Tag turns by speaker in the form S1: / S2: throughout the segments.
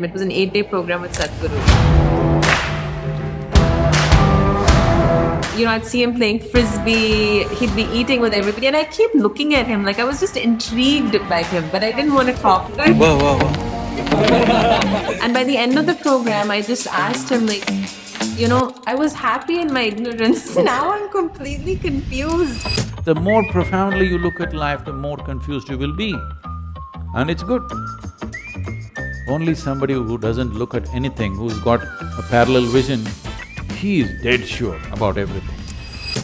S1: It was an 8-day program with Sadhguru. I'd see him playing frisbee, he'd be eating with everybody, and I keep looking at him like I was just intrigued by him, but I didn't want to talk to him.
S2: Whoa.
S1: And by the end of the program, I just asked him, like, I was happy in my ignorance. Now I'm completely confused.
S2: The more profoundly you look at life, the more confused you will be. And it's good. Only somebody who doesn't look at anything, who's got a parallel vision, he is dead sure about everything.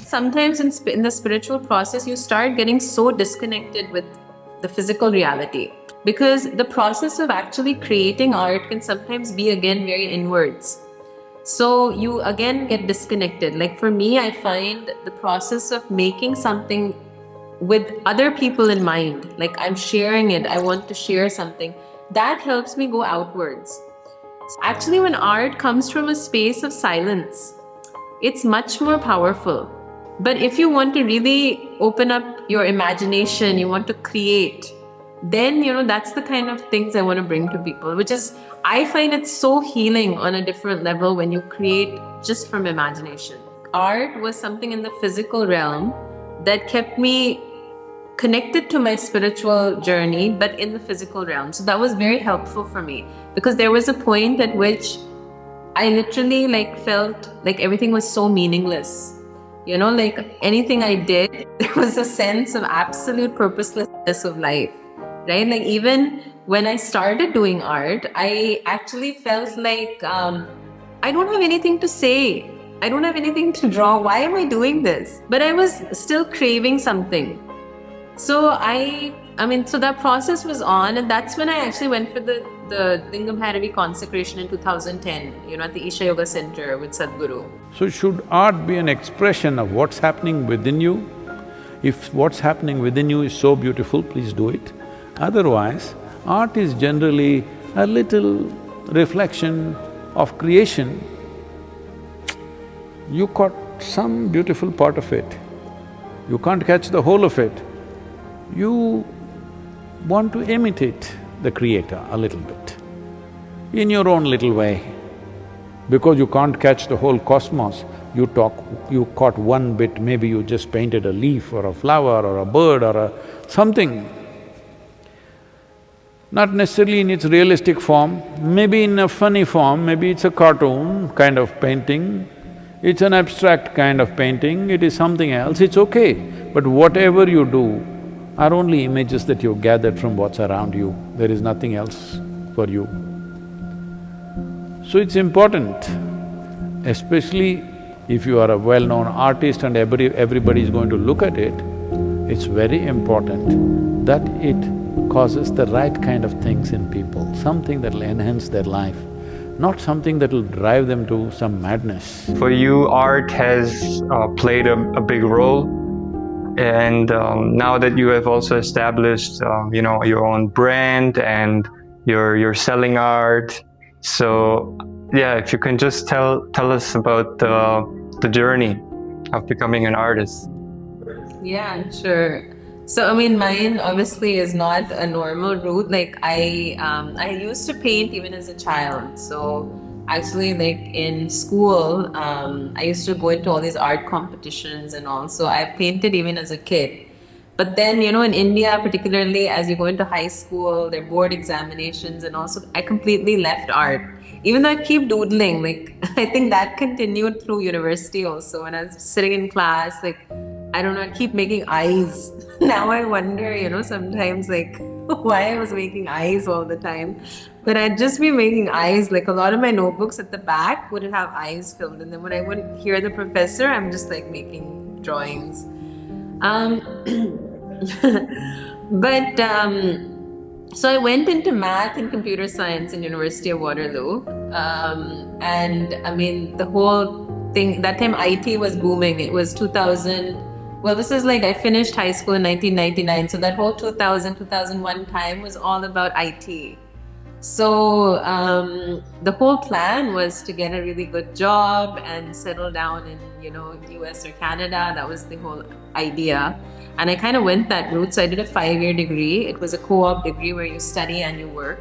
S1: Sometimes in the spiritual process, you start getting so disconnected with the physical reality, because the process of actually creating art can sometimes be again very inwards. So you again get disconnected. Like for me, I find the process of making something with other people in mind, like I'm sharing it, I want to share something, that helps me go outwards. Actually, when art comes from a space of silence, it's much more powerful. But if you want to really open up your imagination, you want to create, then that's the kind of things I want to bring to people, which is, I find it so healing on a different level when you create just from imagination. Art was something in the physical realm that kept me connected to my spiritual journey, but in the physical realm. So that was very helpful for me, because there was a point at which I literally felt like everything was so meaningless. Like anything I did, there was a sense of absolute purposelessness of life, right? Like even when I started doing art, I actually felt like I don't have anything to say. I don't have anything to draw. Why am I doing this? But I was still craving something. So so that process was on, and that's when I actually went for the Devi Consecration in 2010, at the Isha Yoga Center with Sadhguru.
S2: So should art be an expression of what's happening within you? If what's happening within you is so beautiful, please do it. Otherwise, art is generally a little reflection of creation. You caught some beautiful part of it. You can't catch the whole of it. You want to imitate the creator a little bit, in your own little way. Because you can't catch the whole cosmos, you caught one bit, maybe you just painted a leaf or a flower or a bird or something. Not necessarily in its realistic form, maybe in a funny form, maybe it's a cartoon kind of painting, it's an abstract kind of painting, it is something else, it's okay. But whatever you do are only images that you've gathered from what's around you. There is nothing else for you. So it's important, especially if you are a well-known artist and everybody is going to look at it, it's very important that it causes the right kind of things in people, something that'll enhance their life, not something that'll drive them to some madness.
S3: For you, art has played a big role. And now that you have also established, your own brand and you're selling art, so yeah, if you can just tell us about the journey of becoming an artist.
S1: Yeah, sure. So mine obviously is not a normal route. Like I used to paint even as a child. So actually, in school, I used to go into all these art competitions and all. So I painted even as a kid. But then, in India, particularly as you go into high school, there are board examinations, and also I completely left art. Even though I keep doodling, I think that continued through university also. When I was sitting in class, I don't know, I keep making eyes. Now I wonder, sometimes why I was making eyes all the time. But I'd just be making eyes, a lot of my notebooks at the back would have eyes filled in them. When I wouldn't hear the professor, I'm just making drawings. So I went into math and computer science in University of Waterloo. And the whole thing, that time IT was booming. It was 2000, well, this is I finished high school in 1999. So that whole 2000, 2001 time was all about IT. So the whole plan was to get a really good job and settle down in, US or Canada. That was the whole idea. And I kind of went that route. So I did a 5-year degree. It was a co-op degree where you study and you work.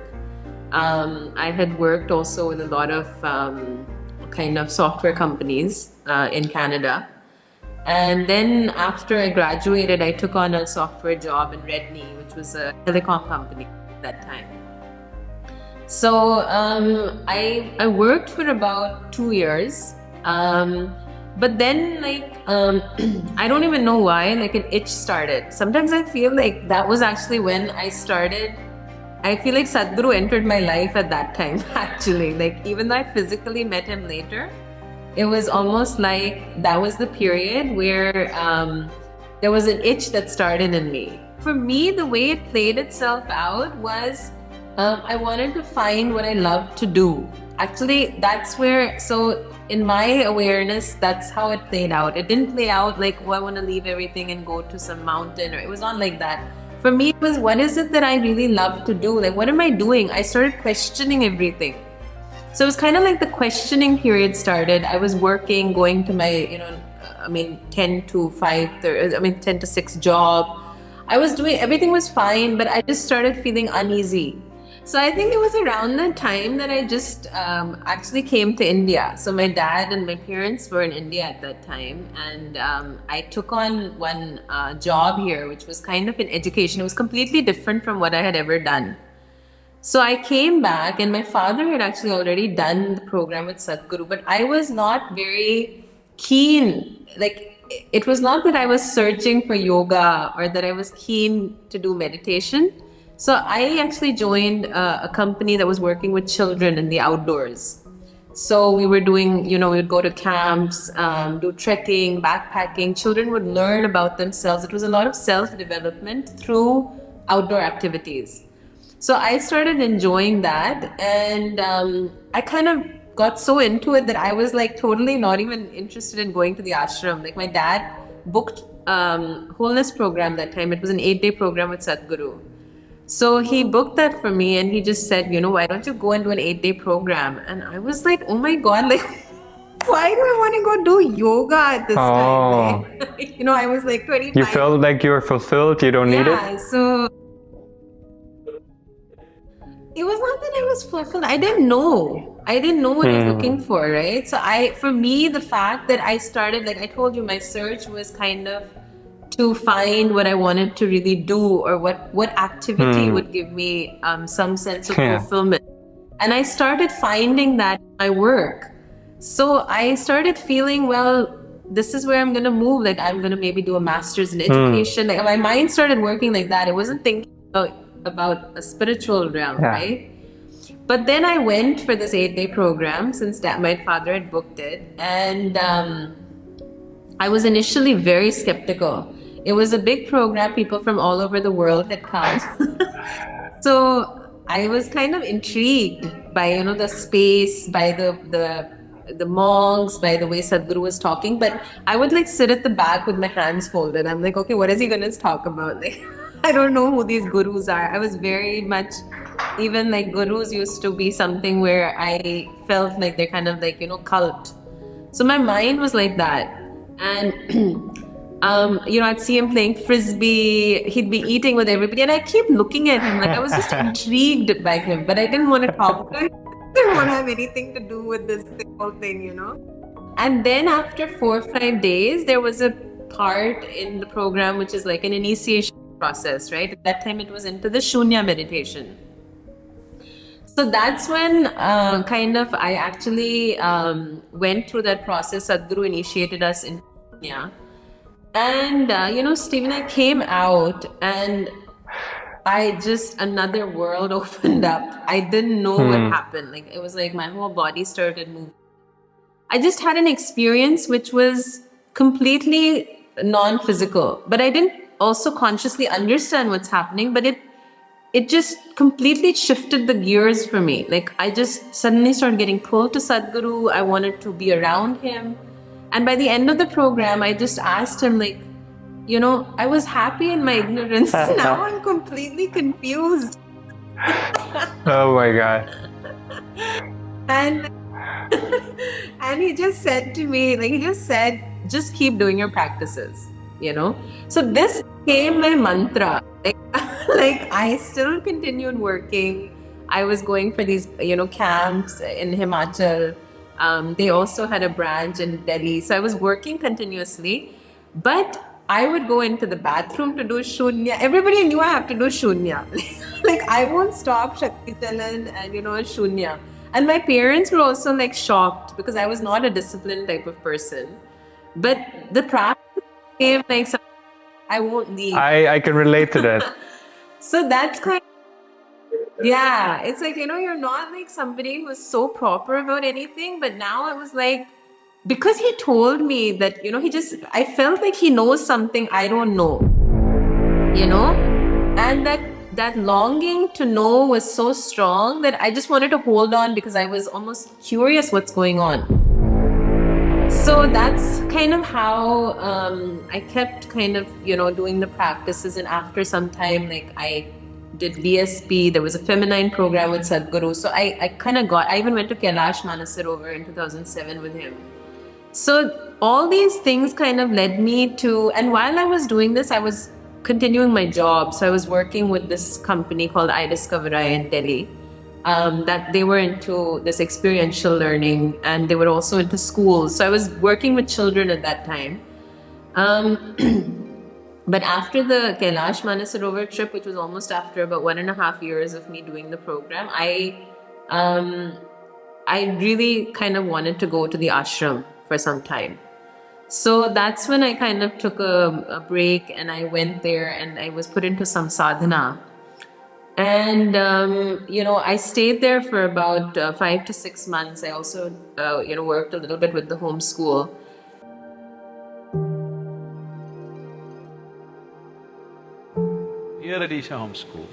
S1: I had worked also with a lot of kind of software companies in Canada. And then after I graduated, I took on a software job in Redknee, which was a telecom company at that time. So I worked for about 2 years. But then I don't even know why, like an itch started. Sometimes I feel like that was actually when I started. I feel like Sadhguru entered my life at that time, actually. Like, even though I physically met him later, it was almost like that was the period where there was an itch that started in me. For me, the way it played itself out was I wanted to find what I love to do. Actually, that's where, so in my awareness, that's how it played out. It didn't play out like, oh, I want to leave everything and go to some mountain, or it was not like that. For me, it was, what is it that I really love to do? Like, what am I doing? I started questioning everything. So it was kind of like the questioning period started. I was working, going to my, 10 to 6 job. I was doing, everything was fine, but I just started feeling uneasy. So I think it was around that time that I just actually came to India. So my dad and my parents were in India at that time. And I took on one job here, which was kind of in education. It was completely different from what I had ever done. So I came back, and my father had actually already done the program with Sadhguru, but I was not very keen. Like, it was not that I was searching for yoga or that I was keen to do meditation. So I actually joined a company that was working with children in the outdoors. So we were doing, we would go to camps, do trekking, backpacking. Children would learn about themselves. It was a lot of self-development through outdoor activities. So I started enjoying that, and I kind of got so into it that I was like totally not even interested in going to the ashram. Like, my dad booked wholeness program that time. It was an 8-day program with Sadhguru. So he booked that for me, and he just said, why don't you go and do an 8-day program? And I was like, oh my God, like, why do I want to go do yoga at this time? Like, I was like 25.
S3: You felt like you were fulfilled, you don't need it?
S1: Yeah, so it was not that I was fulfilled. I didn't know what I was looking for, right? So for me, the fact that I started, like I told you, my search was kind of to find what I wanted to really do, or what activity would give me some sense of fulfillment. And I started finding that in my work. So I started feeling, well, this is where I'm going to move. Like, I'm going to maybe do a master's in education. Like, my mind started working like that. It wasn't thinking about a spiritual realm, right? But then I went for this 8-day program since my father had booked it. And I was initially very skeptical. It was a big program. People from all over the world had come. So I was kind of intrigued by, the space, by the monks, by the way Sadhguru was talking. But I would like sit at the back with my hands folded. I'm like, okay, what is he going to talk about? Like, I don't know who these gurus are. I was very much, even like gurus used to be something where I felt like they're kind of like, cult. So my mind was like that. And I'd see him playing frisbee, he'd be eating with everybody, and I keep looking at him like I was just intrigued by him, but I didn't want to talk to him. I didn't want to have anything to do with this whole thing, And then after 4 or 5 days, there was a part in the program which is like an initiation process, right? At that time, it was into the Shunya meditation. So that's when I actually went through that process. Sadhguru initiated us in Shunya. And, Stephen, I came out, and another world opened up. I didn't know what happened. Like, it was like my whole body started moving. I just had an experience which was completely non-physical, but I didn't also consciously understand what's happening, but it just completely shifted the gears for me. Like, I just suddenly started getting pulled to Sadhguru. I wanted to be around him. And by the end of the program, I just asked him, like, I was happy in my ignorance. Now I'm completely confused.
S3: Oh my God.
S1: And he just said to me, just keep doing your practices, So this became my mantra. Like I still continued working. I was going for these, camps in Himachal. They also had a branch in Delhi. So I was working continuously, but I would go into the bathroom to do shunya. Everybody knew I have to do shunya. Like I won't stop Shakti Chalan and, shunya. And my parents were also like shocked because I was not a disciplined type of person. But the practice became like, I won't leave.
S3: I can relate to that.
S1: So that's kind of, yeah, it's like, you're not like somebody who's so proper about anything. But now I was like, because he told me that, I felt like he knows something I don't know, and that longing to know was so strong that I just wanted to hold on because I was almost curious what's going on. So that's kind of how I kept kind of, doing the practices. And after some time, like I did VSP, there was a feminine program with Sadhguru. So I even went to Kailash Manasarovar in 2007 with him. So all these things kind of led me to, and while I was doing this, I was continuing my job. So I was working with this company called iDiscover in Delhi. That they were into this experiential learning, and they were also into schools. So I was working with children at that time. But after the Kailash Manasarovar trip, which was almost after about 1.5 years of me doing the program, I really kind of wanted to go to the ashram for some time. So that's when I kind of took a break, and I went there and I was put into some sadhana. And, I stayed there for about 5 to 6 months. I also, worked a little bit with the homeschool.
S2: Here at Isha Homeschool,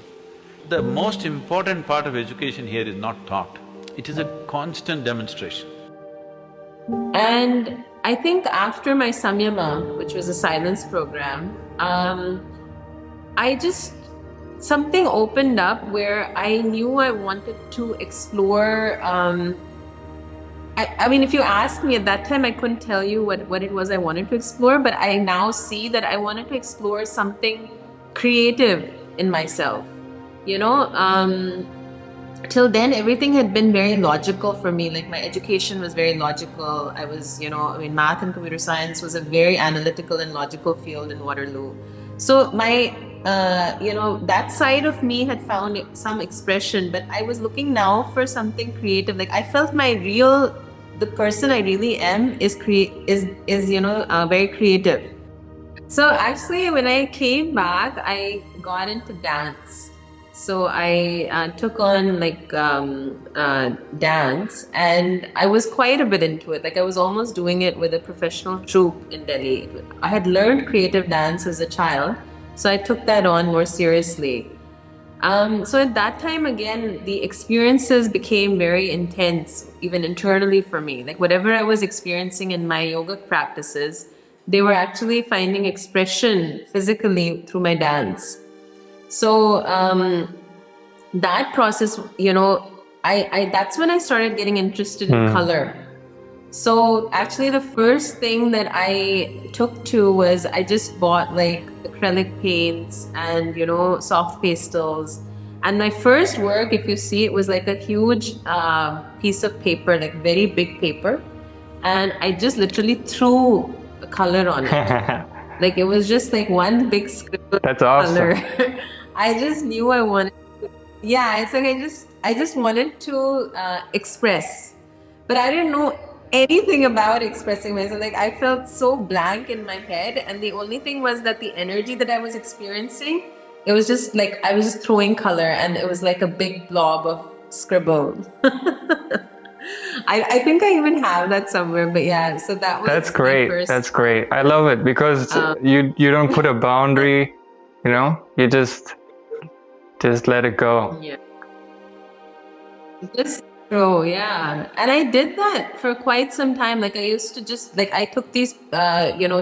S2: the most important part of education here is not taught. It is a constant demonstration.
S1: And I think after my Samyama, which was a silence program, something opened up where I knew I wanted to explore. I mean, if you asked me at that time, I couldn't tell you what it was I wanted to explore, but I now see that I wanted to explore something creative in myself. Till then, everything had been very logical for me. Like my education was very logical. I was, math and computer science was a very analytical and logical field in Waterloo. So my that side of me had found some expression, but I was looking now for something creative. Like I felt the person I really am is very creative. So actually, when I came back, I got into dance. So I took on dance, and I was quite a bit into it. Like I was almost doing it with a professional troupe in Delhi. I had learned creative dance as a child, so I took that on more seriously. So at that time, again, the experiences became very intense, even internally for me. Like whatever I was experiencing in my yoga practices, they were actually finding expression physically through my dance. So that process, that's when I started getting interested in color. So actually the first thing that I took to was I just bought like acrylic paints and, soft pastels. And my first work, if you see, it was like a huge piece of paper, like very big paper. And I just literally threw a color on it. Like it was just like one big scribble.
S3: That's awesome.
S1: Color. I just knew I wanted to, it's like I just wanted to express, but I didn't know anything about expressing myself. Like I felt so blank in my head, and the only thing was that the energy that I was experiencing, it was just like I was just throwing color, and it was like a big blob of scribble. I think I even have that somewhere, but yeah, so that was
S3: That's great. That's great. I love it because you don't put a boundary, you just let it go.
S1: Yeah. Just throw, yeah. And I did that for quite some time. Like I used to just I took these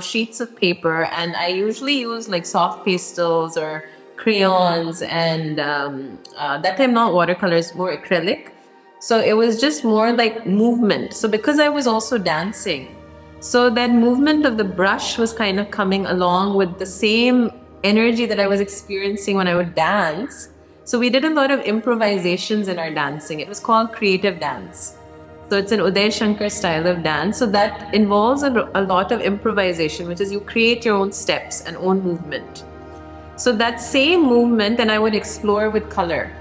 S1: sheets of paper, and I usually use like soft pastels or crayons, and that time not watercolors, more acrylic. So it was just more like movement. So because I was also dancing, so that movement of the brush was kind of coming along with the same energy that I was experiencing when I would dance. So we did a lot of improvisations in our dancing. It was called creative dance. So it's an Uday Shankar style of dance. So that involves a lot of improvisation, which is you create your own steps and own movement. So that same movement, and I would explore with color.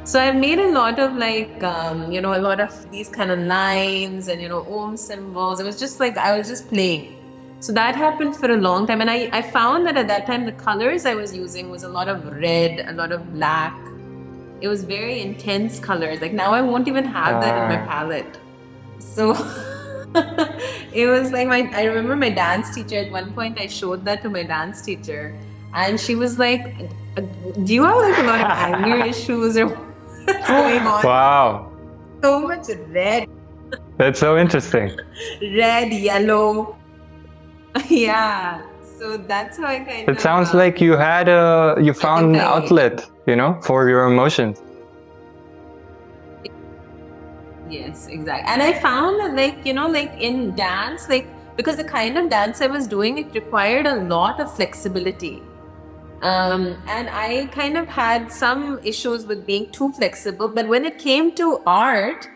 S1: So I've made a lot of a lot of these kind of lines and, Om symbols. It was just like, I was just playing. So that happened for a long time. And I found that at that time, the colors I was using was a lot of red, a lot of black. It was very intense colors. Like now I won't even have that in my palette. So it was like I remember my dance teacher, at one point I showed that to my dance teacher. And she was like, do you have like a lot of anger issues or what's going on?
S3: Wow.
S1: So much red.
S3: That's so interesting.
S1: Red, yellow. Yeah. So that's how I kind of...
S3: It sounds like you found an outlet, for your emotions.
S1: Yes, exactly. And I found that in dance, because the kind of dance I was doing, it required a lot of flexibility. And I kind of had some issues with being too flexible. But when it came to art,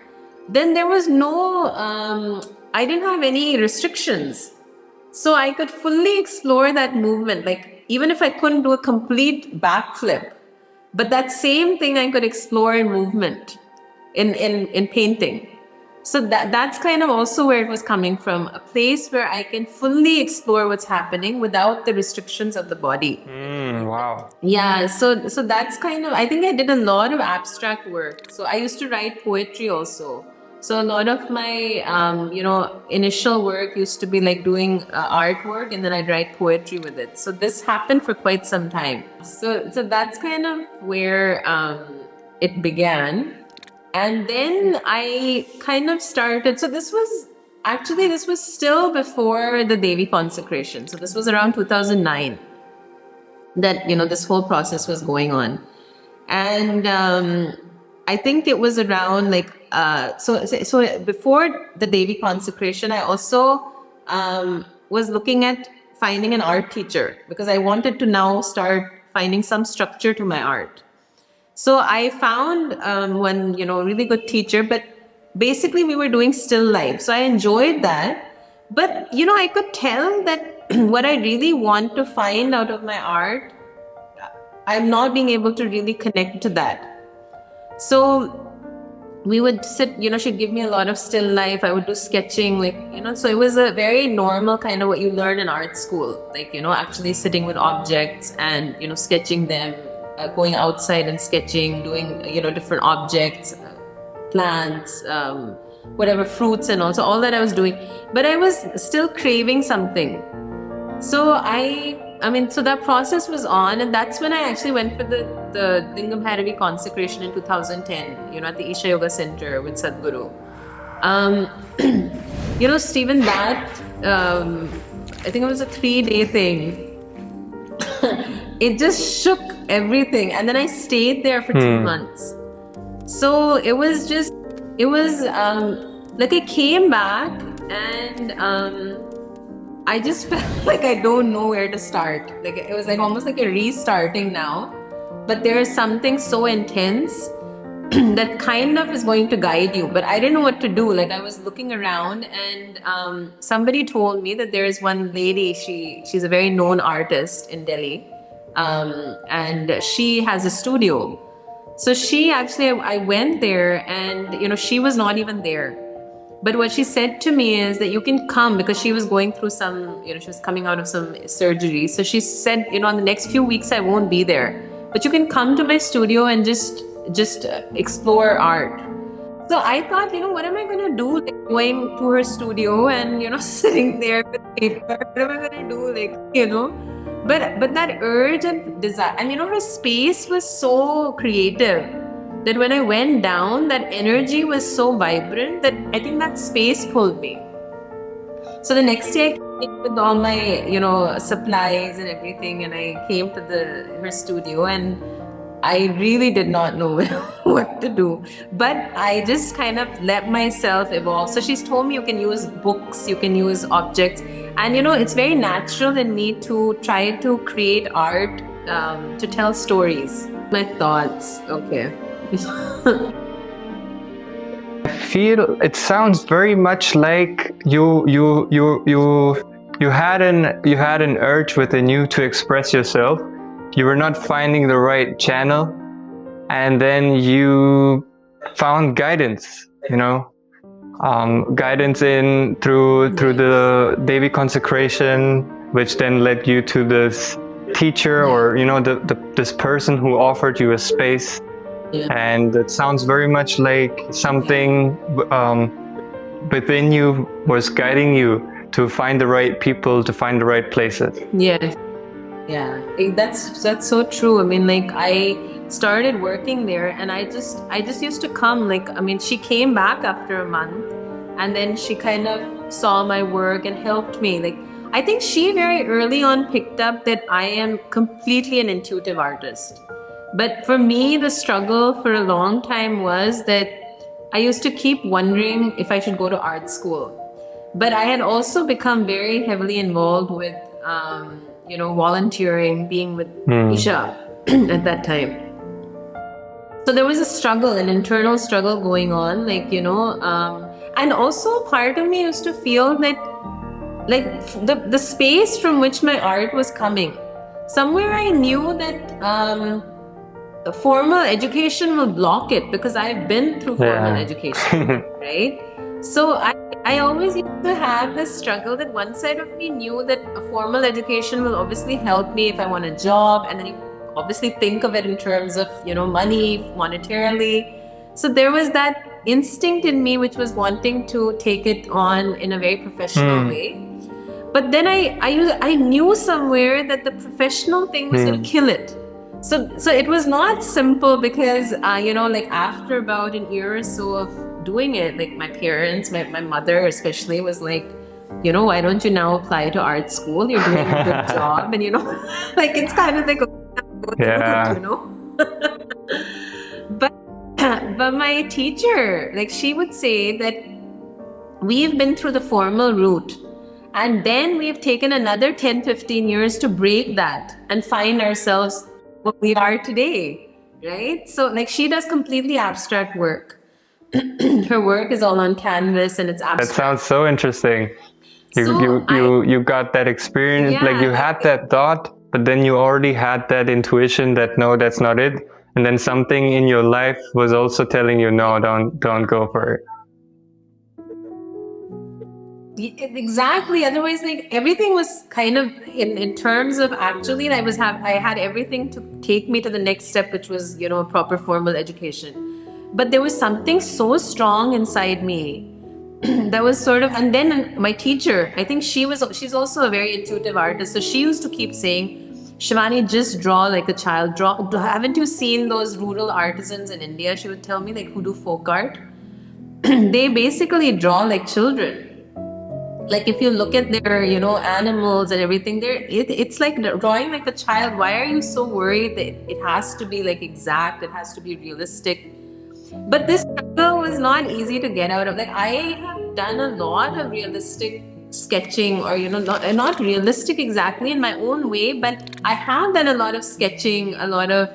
S1: then there was I didn't have any restrictions. So I could fully explore that movement. Like even if I couldn't do a complete backflip, but that same thing I could explore in movement, in painting. So that's kind of also where it was coming from, a place where I can fully explore what's happening without the restrictions of the body.
S3: Wow.
S1: Yeah, so that's kind of, I think I did a lot of abstract work. So I used to write poetry also. So a lot of my, initial work used to be like doing artwork, and then I'd write poetry with it. So this happened for quite some time. So that's kind of where it began. And then I kind of started, so this was still before the Devi Consecration. So this was around 2009 that, this whole process was going on. And I think it was around so before the Devi Consecration, I also was looking at finding an art teacher, because I wanted to now start finding some structure to my art. So I found one, really good teacher, but basically we were doing still life. So I enjoyed that. But, I could tell that what I really want to find out of my art, I'm not being able to really connect to that. So we would sit, she'd give me a lot of still life. I would do sketching, so it was a very normal kind of what you learn in art school, actually sitting with objects and, sketching them. Going outside and sketching, doing, different objects, plants, whatever, fruits and all that I was doing. But I was still craving something. So so that process was on, and that's when I actually went for the Devi Consecration in 2010, at the Isha Yoga Center with Sadhguru. Stephen, that, I think it was a 3-day thing. It just shook everything. And then I stayed there for 2 months. So it was I came back and I just felt like I don't know where to start. It was almost like a restarting now. But there is something so intense that kind of is going to guide you. But I didn't know what to do. I was looking around, and somebody told me that there is one lady, she's a very known artist in Delhi. And she has a studio. So I went there, and, she was not even there. But what she said to me is that you can come, because she was going through some, she was coming out of some surgery. So she said, in the next few weeks, I won't be there, but you can come to my studio and just explore art. So I thought, what am I going to do? Going to her studio and, sitting there with paper, what am I going to do? But that urge and desire, and her space was so creative that when I went down, that energy was so vibrant that I think that space pulled me. So the next day I came with all my, supplies and everything, and I came to her studio, and I really did not know what to do. But I just kind of let myself evolve. So she's told me you can use books, you can use objects. And it's very natural in me to try to create art to tell stories. My thoughts. Okay.
S3: Feel it sounds very much like you had an urge within you to express yourself. You were not finding the right channel, and then you found guidance. Guidance in through the Devi Consecration, which then led you to this teacher, or this person who offered you a space.
S1: Yeah.
S3: And it sounds very much like something within you was guiding you to find the right people, to find the right places.
S1: Yes. Yeah. That's so true. I mean, like, I started working there, and I just used to come. Like, I mean, she came back after a month, and then she kind of saw my work and helped me. Like, I think she very early on picked up that I am completely an intuitive artist. But for me, the struggle for a long time was that I used to keep wondering if I should go to art school. But I had also become very heavily involved with, volunteering, being with Isha at that time. So there was a struggle, an internal struggle going on, and also part of me used to feel that, like, the space from which my art was coming, somewhere I knew that formal education will block it, because I've been through formal education, right? So I always used to have this struggle that one side of me knew that a formal education will obviously help me if I want a job, and then you obviously think of it in terms of, money, monetarily. So there was that instinct in me which was wanting to take it on in a very professional way. But then I knew somewhere that the professional thing was going to kill it. So it was not simple, because, after about an year or so of doing it, like, my parents, my mother especially, was like, why don't you now apply to art school? You're doing a good job. And, like, it's kind of like, But my teacher, like, she would say that we've been through the formal route, and then we've taken another 10-15 years to break that and find ourselves what we are today, right? So, like, she does completely abstract work. Her work is all on canvas, and it's abstract.
S3: That sounds so interesting. You got that experience, like, you had that thought, but then you already had that intuition that no, that's not it. And then something in your life was also telling you, no, don't go for it.
S1: Exactly. Otherwise, like, everything was kind of in terms of, actually, I had everything to take me to the next step, which was, a proper formal education. But there was something so strong inside me that was sort of, and then my teacher, I think she's also a very intuitive artist. So she used to keep saying, Shivani, just draw like a child. Haven't you seen those rural artisans in India? She would tell me, like, who do folk art. They basically draw like children. Like, if you look at their, animals and everything, it's like drawing like a child. Why are you so worried that it has to be, like, exact? It has to be realistic. But this struggle was not easy to get out of. Like, I have done a lot of realistic sketching, or, not realistic exactly in my own way, but I have done a lot of sketching, a lot of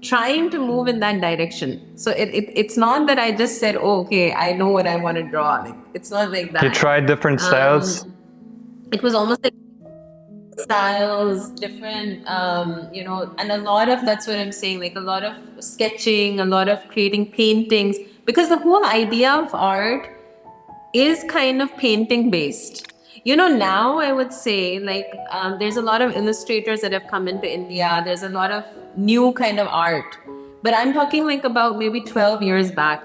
S1: trying to move in that direction. So it's not that I just said, oh, okay, I know what I want to draw. Like, it's not like that.
S3: You tried different styles?
S1: It was almost like styles, different, and a lot of, that's what I'm saying, like, a lot of sketching, a lot of creating paintings, because the whole idea of art is kind of painting based. Now I would say, like, there's a lot of illustrators that have come into India. There's a lot of new kind of art. But I'm talking, like, about maybe 13 years back.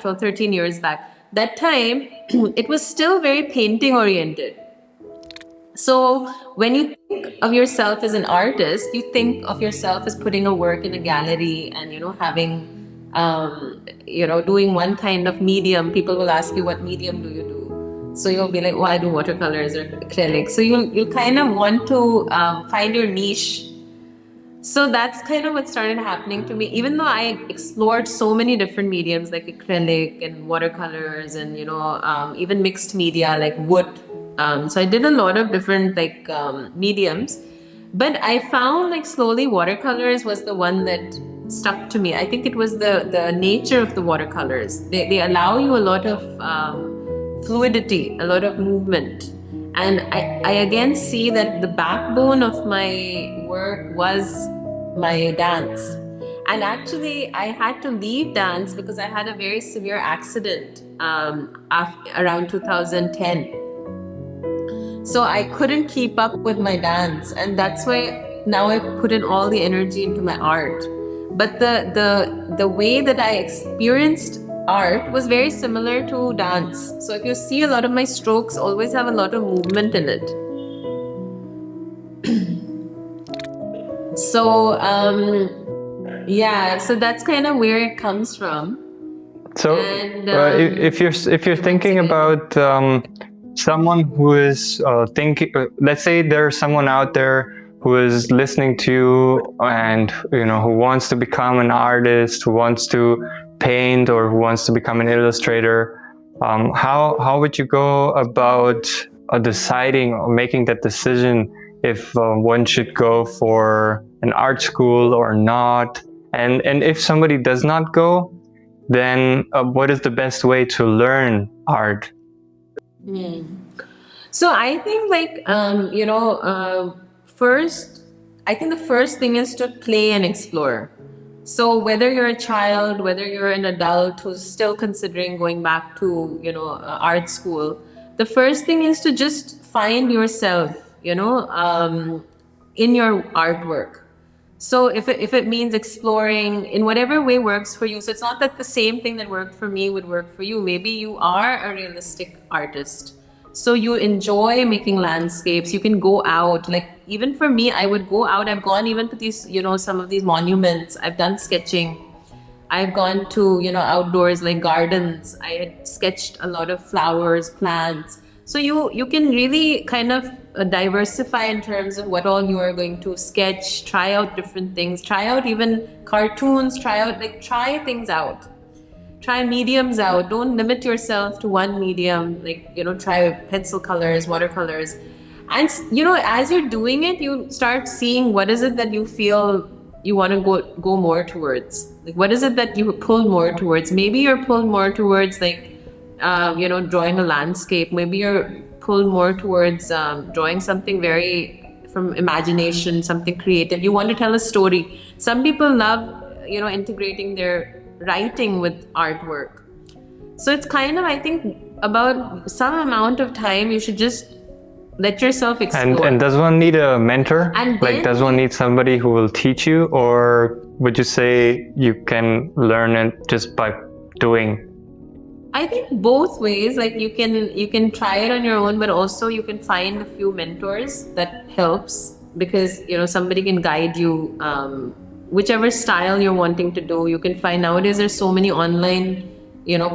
S1: That time, it was still very painting oriented. So when you think of yourself as an artist, you think of yourself as putting a work in a gallery and, having, doing one kind of medium. People will ask you, what medium do you do? So you'll be like, I do watercolors or acrylic. So you'll kind of want to find your niche. So that's kind of what started happening to me. Even though I explored so many different mediums, like acrylic and watercolors and, even mixed media like wood. So I did a lot of different, mediums. But I found, like, slowly watercolors was the one that stuck to me. I think it was the nature of the watercolors. They allow you a lot of fluidity, a lot of movement. And I again see that the backbone of my work was my dance. And actually, I had to leave dance because I had a very severe accident around 2010. So I couldn't keep up with my dance, and that's why now I put in all the energy into my art. But the way that I experienced art was very similar to dance. So if you see, a lot of my strokes always have a lot of movement in it. So yeah, so that's kind of where it comes from.
S3: So
S1: And,
S3: if you're thinking about someone who is thinking, let's say there's someone out there who is listening to you and who wants to become an artist, who wants to paint, or who wants to become an illustrator, how would you go about deciding or making that decision if one should go for an art school or not? And if somebody does not go, then what is the best way to learn art?
S1: So I think first, I think the first thing is to play and explore. So whether you're a child, whether you're an adult who's still considering going back to, art school, the first thing is to just find yourself, in your artwork. So if it means exploring in whatever way works for you, so it's not that the same thing that worked for me would work for you. Maybe you are a realistic artist, so you enjoy making landscapes. You can go out. Like even for me, I would go out. I've gone even to these, some of these monuments. I've done sketching. I've gone to, outdoors like gardens. I had sketched a lot of flowers, plants. So you can really kind of diversify in terms of what all you are going to sketch, try out different things, try out even cartoons, try things out. Try mediums out. Don't limit yourself to one medium. Try pencil colors, watercolors. And, as you're doing it, you start seeing what is it that you feel you want to go more towards. Like, what is it that you pull more towards? Maybe you're pulled more towards drawing a landscape. Maybe you're pulled more towards drawing something very from imagination, something creative. You want to tell a story. Some people love, integrating their writing with artwork. So it's kind of, I think, about some amount of time you should just let yourself explore.
S3: And does one need a mentor?
S1: And then,
S3: does one need somebody who will teach you, or would you say you can learn it just by doing?
S1: I think both ways. Like you can try it on your own, but also you can find a few mentors. That helps because somebody can guide you. Whichever style you're wanting to do, you can find. Nowadays there's so many online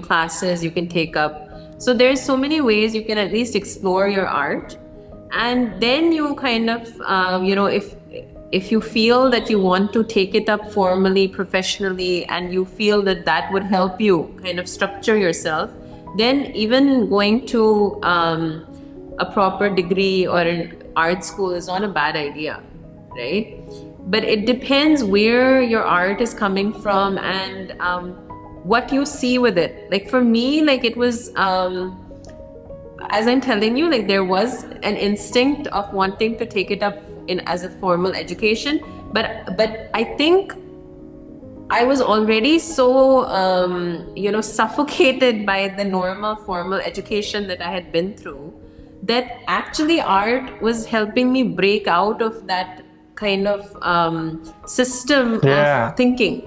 S1: classes you can take up. So there's so many ways you can at least explore your art. And then you kind of if you feel that you want to take it up formally, professionally, and you feel that would help you kind of structure yourself, then even going to a proper degree or an art school is not a bad idea, right? But it depends where your art is coming from and what you see with it. Like for me, it was, as I'm telling you, there was an instinct of wanting to take it up as a formal education. But I think I was already so, suffocated by the normal formal education that I had been through, that actually art was helping me break out of that kind of system of thinking.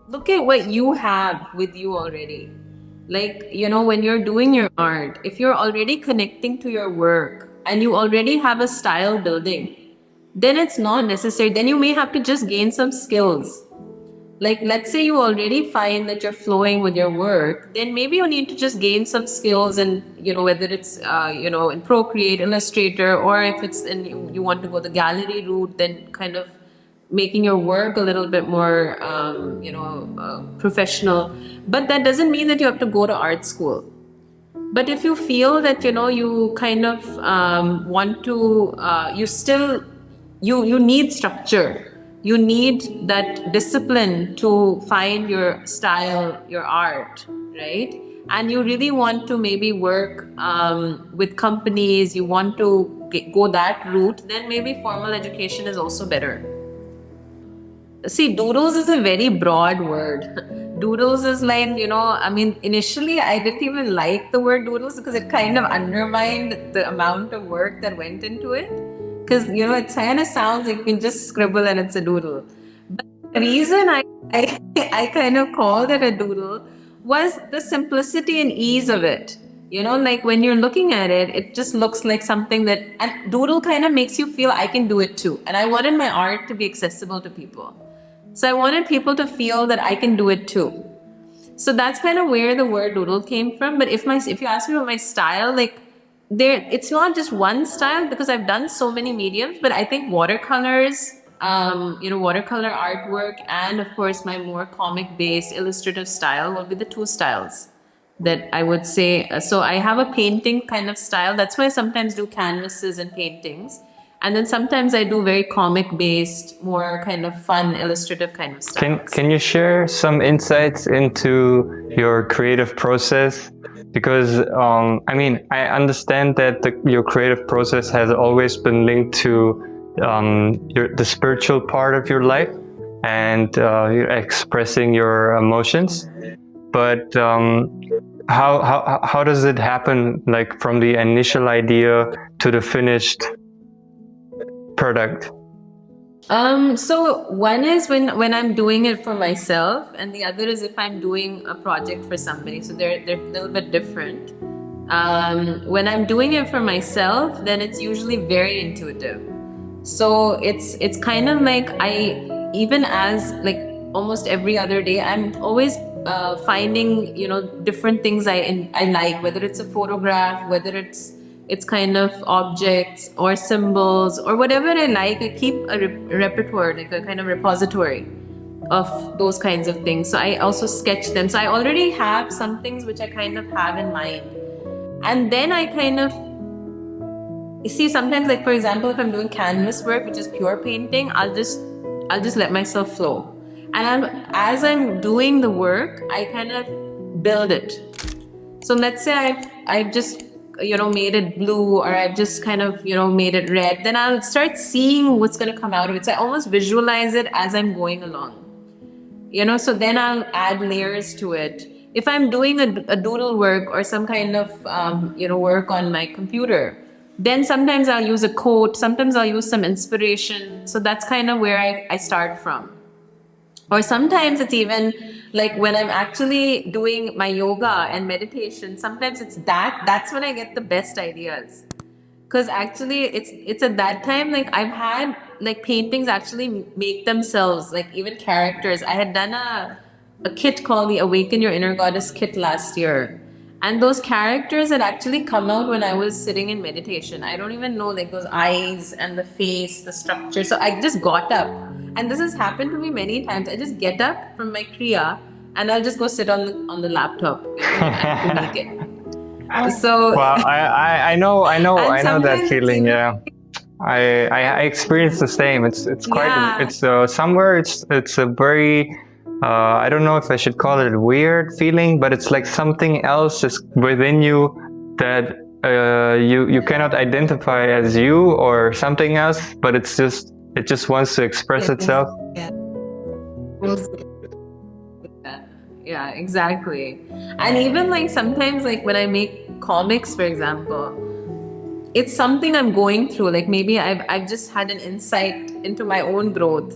S1: Look at what you have with you already. When you're doing your art, if you're already connecting to your work and you already have a style building, then it's not necessary. Then you may have to just gain some skills. Let's say you already find that you're flowing with your work, then maybe you need to just gain some skills and, whether it's, in Procreate, Illustrator, or if it's you want to go the gallery route, then kind of making your work a little bit more, professional. But that doesn't mean that you have to go to art school. But if you feel that, you kind of want to, you need structure. You need that discipline to find your style, your art, right? And you really want to maybe work with companies, you want to go that route, then maybe formal education is also better. See, doodles is a very broad word. Doodles is like, initially I didn't even like the word doodles because it kind of undermined the amount of work that went into it. Because, it kind of sounds like you can just scribble and it's a doodle. But the reason I kind of called it a doodle was the simplicity and ease of it. Like when you're looking at it, it just looks like something that, and doodle kind of makes you feel I can do it too. And I wanted my art to be accessible to people. So I wanted people to feel that I can do it too. So that's kind of where the word doodle came from. But if you ask me about my style, like it's not just one style because I've done so many mediums, but I think watercolors, watercolor artwork, and of course my more comic-based illustrative style will be the two styles that I would say. So I have a painting kind of style. That's why I sometimes do canvases and paintings. And then sometimes I do very comic-based, more kind of fun, illustrative kind of styles.
S3: Can you share some insights into your creative process? Because, I understand that your creative process has always been linked to the spiritual part of your life and expressing your emotions. But how does it happen, like from the initial idea to the finished product?
S1: So one is when I'm doing it for myself, and the other is if I'm doing a project for somebody. So they're a little bit different. When I'm doing it for myself, then it's usually very intuitive. So it's kind of like even as like almost every other day, I'm always finding different things I like, whether it's a photograph, whether it's kind of objects or symbols or whatever I like. I keep a repertoire, like a kind of repository of those kinds of things. So I also sketch them. So I already have some things which I kind of have in mind. And then I kind of, you see, sometimes, like for example, if I'm doing canvas work, which is pure painting, I'll just let myself flow. And as I'm doing the work, I kind of build it. So let's say I've just made it blue, or I've just kind of made it red, then I'll start seeing what's going to come out of it. So I almost visualize it as I'm going along, so then I'll add layers to it. If I'm doing a doodle work or some kind of work on my computer, then sometimes I'll use a quote, sometimes I'll use some inspiration. So that's kind of where I start from. Or sometimes it's even like when I'm actually doing my yoga and meditation, sometimes that's when I get the best ideas. Because actually it's at that time, like I've had like paintings actually make themselves, like even characters. I had done a kit called the Awaken Your Inner Goddess kit last year. And those characters had actually come out when I was sitting in meditation. I don't even know, like those eyes and the face, the structure. So I just got up. And this has happened to me many times. I just get up from my kriya and I'll just go sit on the laptop to make it. So
S3: well, I know that feeling. Yeah, I experienced the same. It's quite. Yeah. It's somewhere. It's a very. I don't know if I should call it a weird feeling, but it's like something else is within you that you cannot identify as you or something else, but it just wants to express itself.
S1: Yeah. Yeah, exactly. And even like sometimes, like when I make comics, for example, it's something I'm going through. Like maybe I've just had an insight into my own growth.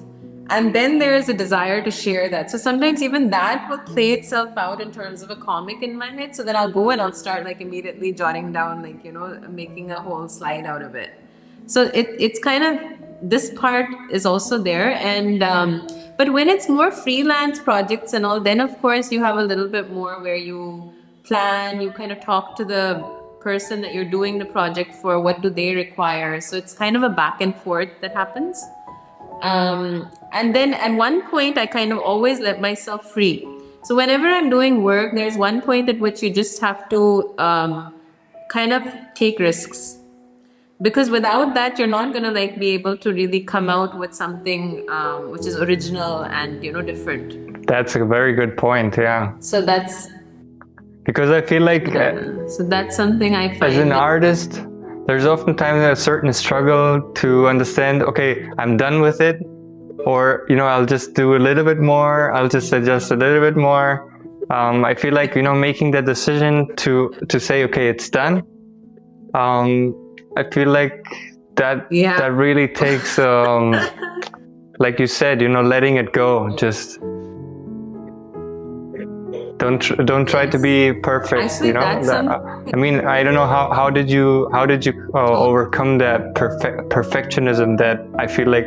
S1: And then there is a desire to share that. So sometimes even that will play itself out in terms of a comic in my head. So then I'll go and I'll start like immediately jotting down, like, making a whole slide out of it. So it's kind of, this part is also there. And but when it's more freelance projects and all, then of course you have a little bit more where you plan, you kind of talk to the person that you're doing the project for, what do they require? So it's kind of a back and forth that happens. And then at one point I kind of always let myself free, So whenever I'm doing work, there's one point at which you just have to kind of take risks. Because without that, you're not going to like be able to really come out with something which is original and, you know, different.
S3: That's a very good point. Yeah.
S1: So that's,
S3: Because I feel like
S1: so that's something I find.
S3: as an artist, there's oftentimes a certain struggle to understand, okay, I'm done with it, or, you know, I'll just do a little bit more, I'll just adjust a little bit more. I feel like, you know, making that decision to say, okay, it's done. I feel like that really takes, like you said, you know, letting it go. Just don't try to be perfect.
S1: Actually,
S3: you know. I mean, I don't know how did you overcome that perfectionism that I feel like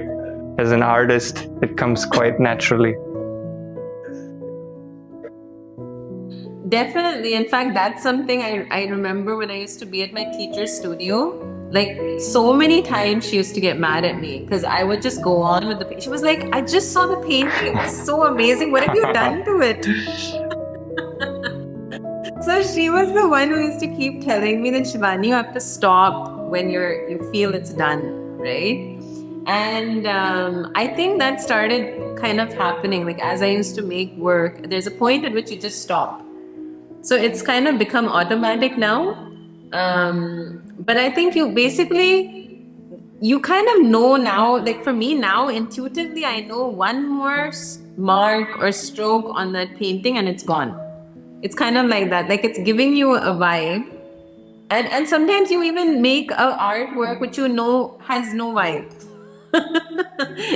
S3: as an artist it comes quite naturally.
S1: Definitely. In fact, that's something I remember when I used to be at my teacher's studio. Like, so many times she used to get mad at me because I would just go on with the painting. She was like, I just saw the painting. It was so amazing. What have you done to it? So she was the one who used to keep telling me that, Shivani, you have to stop when you feel it's done, right? And I think that started kind of happening. Like, as I used to make work, there's a point at which you just stop. So it's kind of become automatic now. But I think you kind of know now, like for me now, intuitively, I know one more mark or stroke on that painting and it's gone. It's kind of like that. Like, it's giving you a vibe. And sometimes you even make a artwork which you know has no vibe.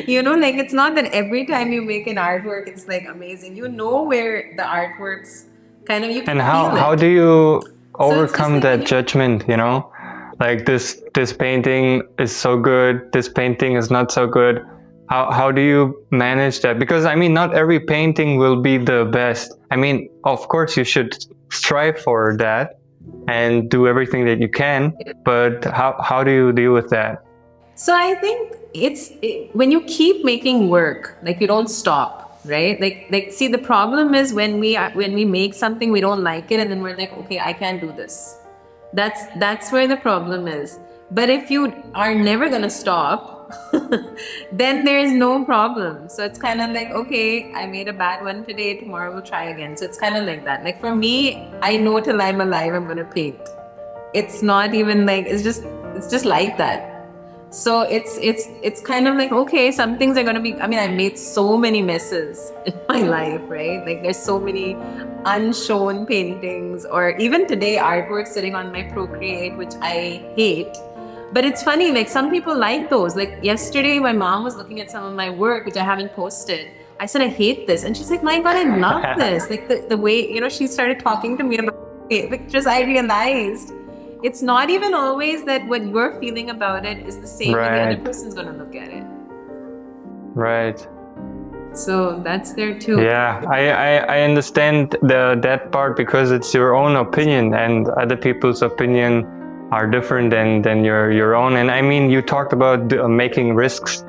S1: You know, like, it's not that every time you make an artwork, it's like amazing. You know where the artworks kind of, you can
S3: and
S1: feel
S3: how
S1: it.
S3: do you overcome
S1: like
S3: that judgment, you know, like this painting is so good, this painting is not so good? How do you manage that? Because I mean, not every painting will be the best. I mean, of course you should strive for that and do everything that you can, but how do you deal with that?
S1: So I think when you keep making work, like, you don't stop, right? Like see, the problem is when we make something, we don't like it, and then we're like, okay, I can't do this. That's where the problem is. But if you are never gonna stop, then there is no problem. So it's kind of like, okay, I made a bad one today, tomorrow we'll try again. So it's kind of like that. Like, for me, I know till I'm alive I'm gonna paint. It's not even like, it's just like that. So it's kind of like, okay, some things are gonna be, I mean, I made so many messes in my life, right? Like, there's so many unshown paintings, or even today artwork sitting on my Procreate, which I hate. But it's funny, like, some people like those. Like, yesterday my mom was looking at some of my work, which I haven't posted. I said, I hate this. And she's like, my God, I love this. Like, the way, you know, she started talking to me about pictures, I realized it's not even always that what you're feeling about it is the same way the other person's going to look at it.
S3: Right.
S1: So that's there too.
S3: Yeah, I understand that part, because it's your own opinion and other people's opinion are different than your own. And I mean, you talked about making risks.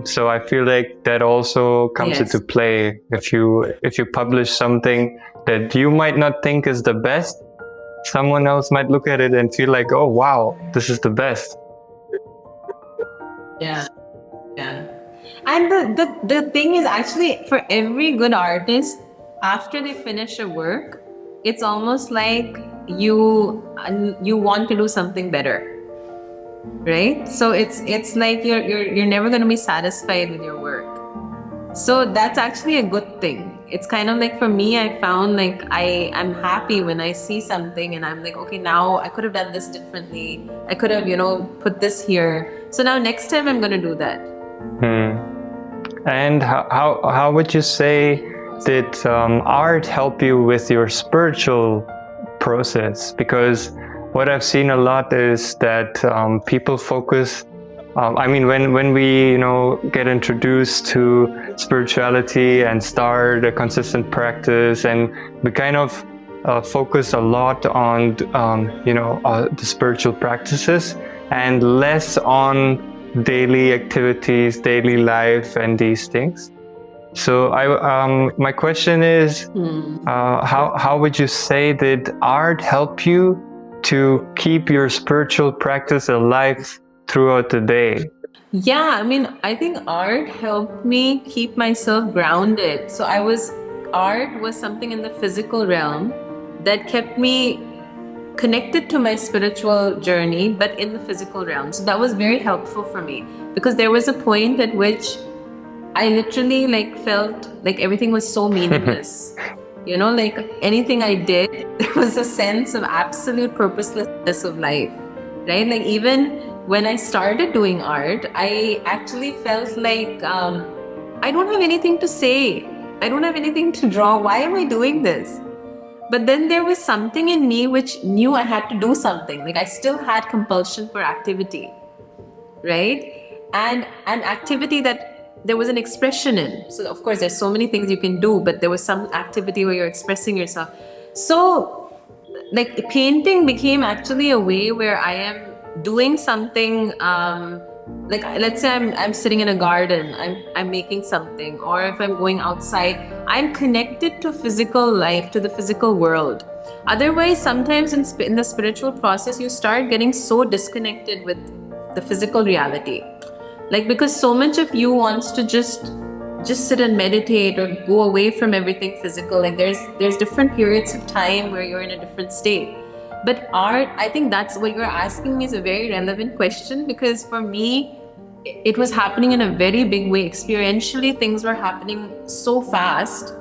S3: So I feel like that also comes into play. If you publish something that you might not think is the best, someone else might look at it and feel like, oh wow, this is the best.
S1: Yeah. And the thing is, actually, for every good artist, after they finish a work, it's almost like you want to do something better, right? So it's like you're never going to be satisfied with your work. So that's actually a good thing. It's kind of like, for me, I found like I'm happy when I see something and I'm like, okay, now I could have done this differently. I could have, put this here. So now next time I'm going to do that.
S3: And how would you say did art help you with your spiritual process? Because what I've seen a lot is that people focus. I mean, when we get introduced to spirituality and start a consistent practice, and we kind of focus a lot on the spiritual practices and less on daily activities, daily life, and these things. So my question is, how would you say did art help you to keep your spiritual practice alive throughout the day?
S1: Yeah, I mean, I think art helped me keep myself grounded. So art was something in the physical realm that kept me connected to my spiritual journey, but in the physical realm. So that was very helpful for me, because there was a point at which I literally felt like everything was so meaningless. Like anything I did, there was a sense of absolute purposelessness of life, right? Like even when I started doing art, I actually felt like I don't have anything to say. I don't have anything to draw. Why am I doing this? But then there was something in me which knew I had to do something. Like I still had compulsion for activity, right? And an activity that there was an expression in. So of course there's so many things you can do, but there was some activity where you're expressing yourself. So like painting became actually a way where I am doing something, like let's say I'm sitting in a garden, I'm making something, or if I'm going outside, I'm connected to physical life, to the physical world. Otherwise, sometimes in the spiritual process, you start getting so disconnected with the physical reality, like because so much of you wants to just sit and meditate or go away from everything physical. Like there's different periods of time where you're in a different state. But art, I think that's what you're asking me, is a very relevant question, because for me, it was happening in a very big way. Experientially, things were happening so fast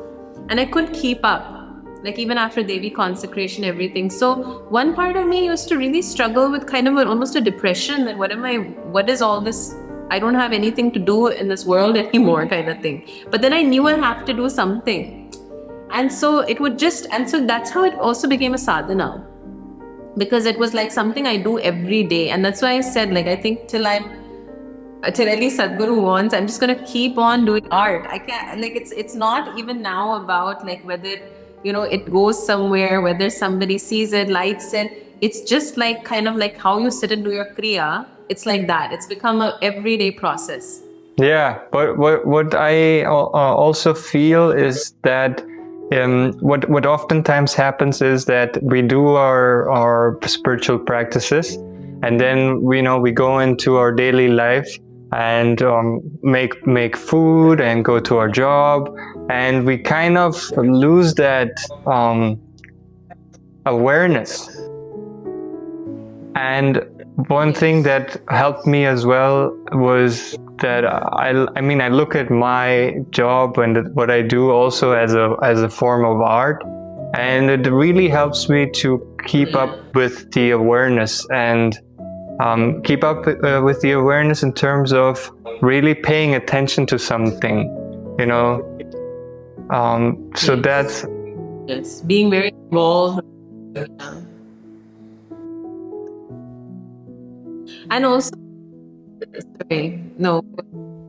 S1: and I couldn't keep up. Like even after Devi Consecration, everything. So one part of me used to really struggle with kind of almost a depression, that what is all this? I don't have anything to do in this world anymore kind of thing. But then I knew I have to do something. And so that's how it also became a sadhana. Because it was like something I do every day. And that's why I said, like, I think till at least Sadhguru wants, I'm just going to keep on doing art. I can't, like, it's not even now about like whether, it goes somewhere, whether somebody sees it, likes it. It's just like kind of like how you sit and do your kriya. It's like that. It's become an everyday process.
S3: Yeah, but what I also feel is that what oftentimes happens is that we do our spiritual practices, and then we go into our daily life and make food and go to our job, and we kind of lose that awareness. And one thing that helped me as well was that I look at my job and what I do also as a form of art, and it really helps me to keep up with the awareness and keep up with the awareness in terms of really paying attention to something, so that's
S1: being very involved. And also, no,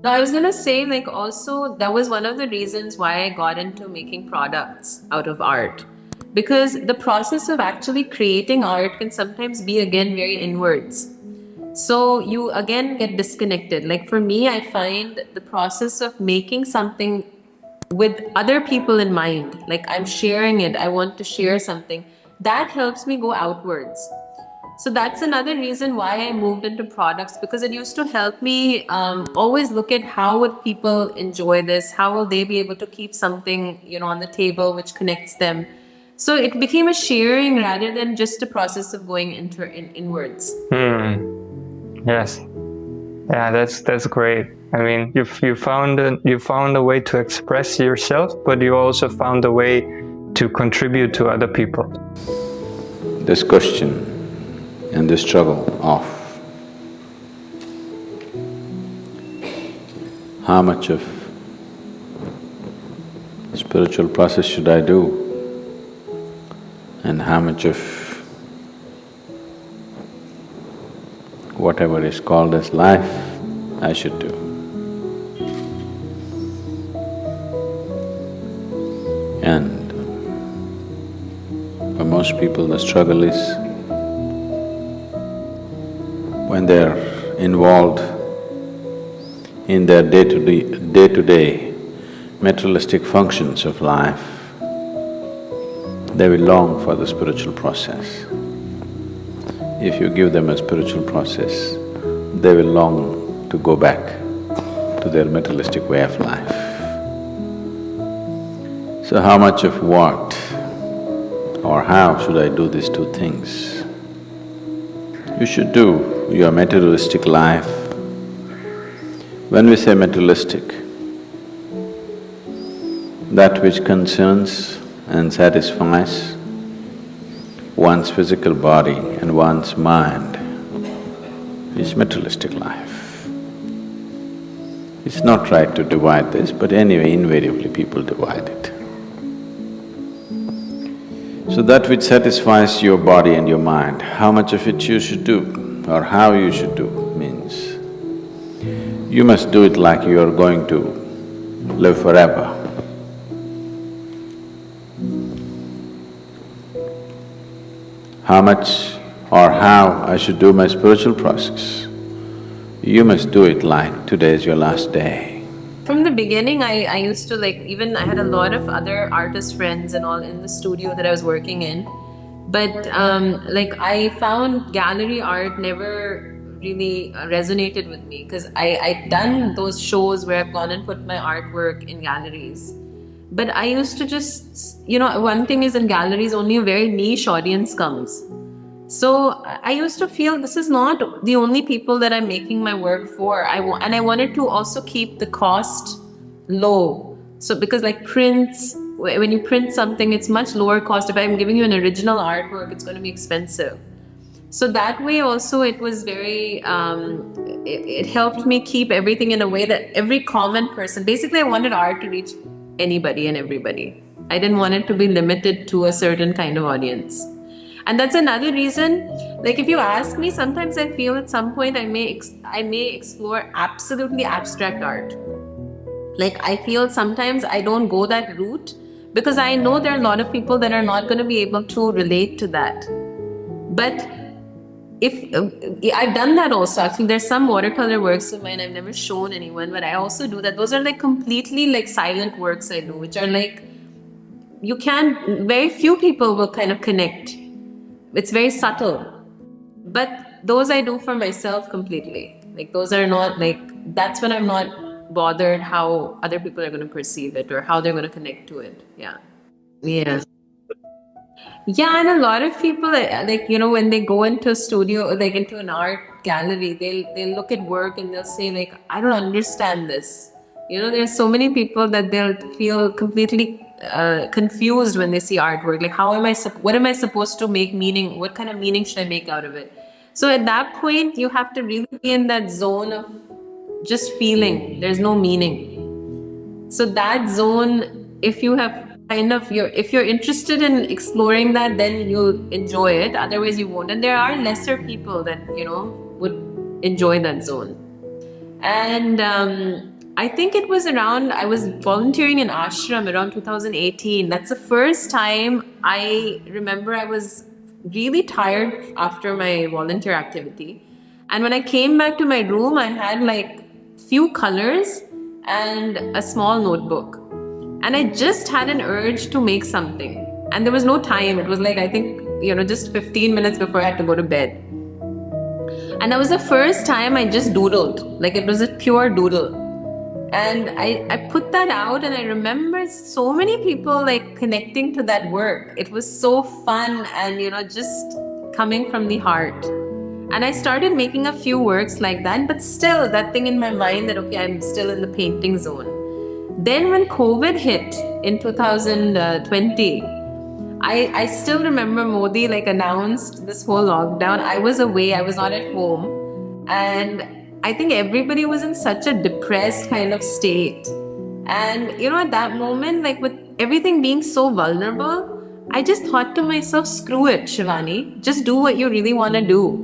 S1: I was gonna say, like, also that was one of the reasons why I got into making products out of art, because the process of actually creating art can sometimes be again very inwards. So you again get disconnected. Like for me, I find the process of making something with other people in mind, like I'm sharing it, I want to share something, that helps me go outwards. So that's another reason why I moved into products, because it used to help me always look at how would people enjoy this, how will they be able to keep something on the table which connects them. So it became a sharing rather than just a process of going inwards.
S3: Yes, yeah, that's great. I mean, you found a way to express yourself, but you also found a way to contribute to other people.
S2: This question and the struggle of how much of spiritual process should I do and how much of whatever is called as life I should do. And for most people the struggle is when they're involved in their day-to-day materialistic functions of life, they will long for the spiritual process. If you give them a spiritual process, they will long to go back to their materialistic way of life. So how much of what or how should I do these two things? You should do your materialistic life. When we say materialistic, that which concerns and satisfies one's physical body and one's mind is materialistic life. It's not right to divide this, but anyway, invariably people divide it. So that which satisfies your body and your mind, how much of it you should do or how you should do means you must do it like you are going to live forever. How much or how I should do my spiritual process, you must do it like today is your last day.
S1: From the beginning, I used to even I had a lot of other artist friends and all in the studio that I was working in. But I found gallery art never really resonated with me because I'd done those shows where I've gone and put my artwork in galleries. But I used to just, one thing is in galleries only a very niche audience comes. So I used to feel this is not the only people that I'm making my work for. And I wanted to also keep the cost low. So because like prints, when you print something, it's much lower cost. If I'm giving you an original artwork, it's going to be expensive. So that way also it was very, it helped me keep everything in a way that every common person, basically I wanted art to reach anybody and everybody. I didn't want it to be limited to a certain kind of audience. And that's another reason, like if you ask me, sometimes I feel at some point I may explore absolutely abstract art. Like I feel sometimes I don't go that route because I know there are a lot of people that are not going to be able to relate to that. But if I've done that also, actually there's some watercolor works of mine I've never shown anyone, but I also do that. Those are like completely like silent works I do, which are like, very few people will kind of connect. It's very subtle, but those I do for myself completely. Like those are not that's when I'm not bothered how other people are going to perceive it or how they're going to connect to it. Yeah. Yeah, and a lot of people, when they go into a studio, into an art gallery, they'll look at work and they'll say, I don't understand this. There's so many people that they'll feel completely confused when they see artwork. Like, what am I supposed to make meaning? What kind of meaning should I make out of it? So at that point, you have to really be in that zone of just feeling. There's no meaning. So that zone, if you have if you're interested in exploring that, then you'll enjoy it. Otherwise, you won't. And there are lesser people that, would enjoy that zone. And I think it was I was volunteering in ashram around 2018. That's the first time I remember I was really tired after my volunteer activity. And when I came back to my room, I had few colors and a small notebook. And I just had an urge to make something. And there was no time. It was I think, just 15 minutes before I had to go to bed. And that was the first time I just doodled. It was a pure doodle. And I put that out and I remember so many people connecting to that work. It was so fun and, just coming from the heart. And I started making a few works like that, but still that thing in my mind that, okay, I'm still in the painting zone. Then when COVID hit in 2020, I still remember Modi announced this whole lockdown. I was away, I was not at home. And I think everybody was in such a depressed kind of state. And at that moment, with everything being so vulnerable, I just thought to myself, screw it, Shivani. Just do what you really want to do.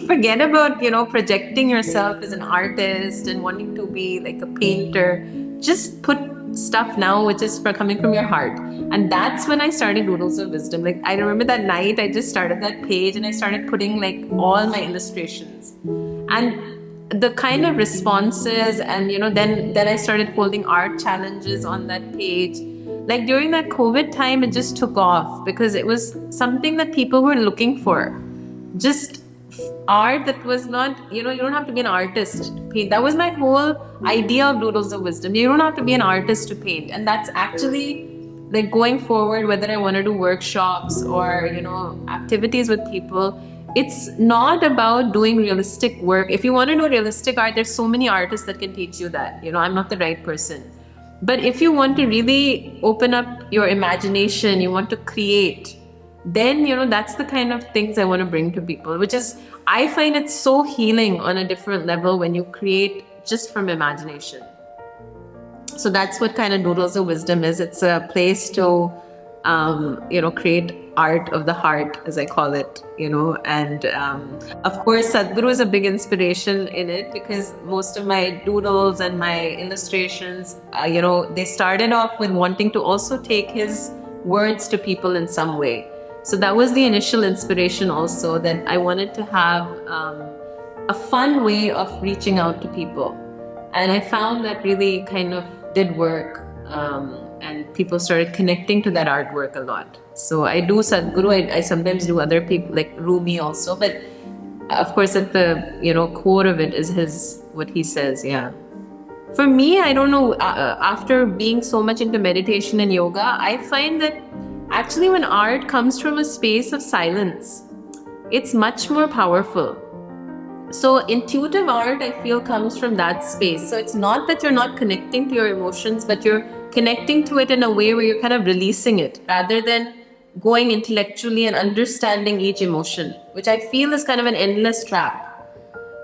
S1: Forget about, projecting yourself as an artist and wanting to be a painter. Just put stuff now which is coming from your heart. And that's when I started Doodles of Wisdom. I remember that night I just started that page and I started putting all my illustrations. And the kind of responses, and then I started holding art challenges on that page. Like during that COVID time, it just took off because it was something that people were looking for. Just art that was not, you don't have to be an artist to paint. That was my whole idea of Doodles of Wisdom. You don't have to be an artist to paint. And that's actually like going forward, whether I want to do workshops or, activities with people, it's not about doing realistic work. If you want to do realistic art, there's so many artists that can teach you that. I'm not the right person. But if you want to really open up your imagination, you want to create, then, that's the kind of things I want to bring to people, which is, I find it so healing on a different level when you create just from imagination. So that's what kind of Doodles of Wisdom is. It's a place to, create art of the heart, as I call it, and of course, Sadhguru is a big inspiration in it, because most of my doodles and my illustrations, they started off with wanting to also take his words to people in some way. So that was the initial inspiration also, that I wanted to have a fun way of reaching out to people. And I found that really kind of did work, and people started connecting to that artwork a lot. So I do Sadhguru, I sometimes do other people like Rumi also, but of course at the core of it is what he says. Yeah. For me, I don't know, after being so much into meditation and yoga, I find that actually when art comes from a space of silence, it's much more powerful. So intuitive art, I feel, comes from that space. So it's not that you're not connecting to your emotions, but you're connecting to it in a way where you're kind of releasing it, rather than going intellectually and understanding each emotion, which I feel is kind of an endless trap.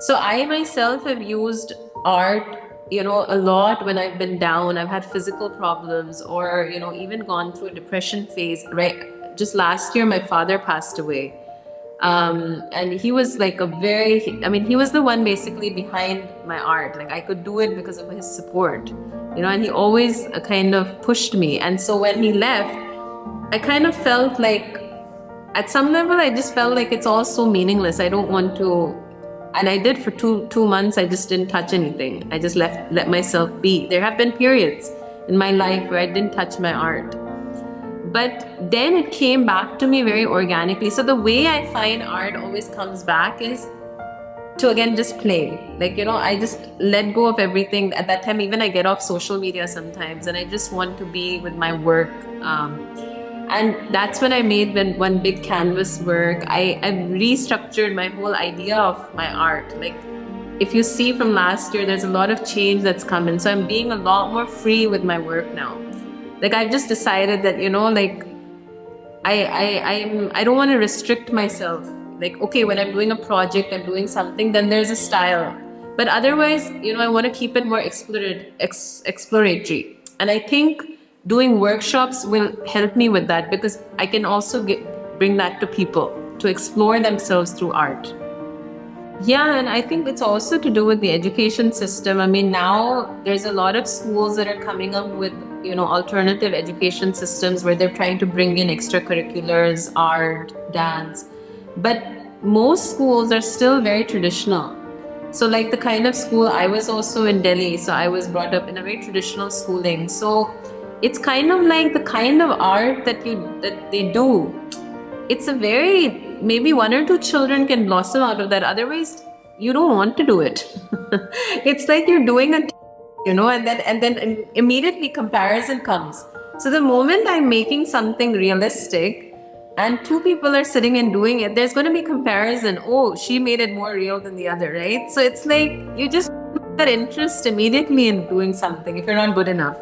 S1: So I myself have used art, a lot when I've been down. I've had physical problems, or, even gone through a depression phase, right? Just last year, my father passed away. And he was like he was the one basically behind my art. Like I could do it because of his support, and he always kind of pushed me. And so when he left, I kind of felt like, at some level, I just felt like it's all so meaningless. I don't want to, and I did for two months. I just didn't touch anything. I just let myself be. There have been periods in my life where I didn't touch my art. But then it came back to me very organically. So the way I find art always comes back is to, again, just play. Like, I just let go of everything. At that time, even I get off social media sometimes, and I just want to be with my work. And that's when I made one big canvas work. I restructured my whole idea of my art. Like, if you see from last year, there's a lot of change that's come in. So I'm being a lot more free with my work now. Like, I've just decided that, I don't want to restrict myself. Like, okay, when I'm doing a project, I'm doing something, then there's a style. But otherwise, I want to keep it more exploratory. And I think doing workshops will help me with that, because I can also bring that to people to explore themselves through art. Yeah, and I think it's also to do with the education system. I mean, now there's a lot of schools that are coming up with, alternative education systems where they're trying to bring in extracurriculars, art, dance. But most schools are still very traditional. So like the kind of school, I was also in Delhi, so I was brought up in a very traditional schooling. So it's kind of like the kind of art that they do. It's maybe one or two children can blossom out of that. Otherwise, you don't want to do it. It's like you're doing and then immediately comparison comes. So the moment I'm making something realistic and two people are sitting and doing it, there's going to be comparison. Oh, she made it more real than the other, right? So it's like you just lose that interest immediately in doing something if you're not good enough.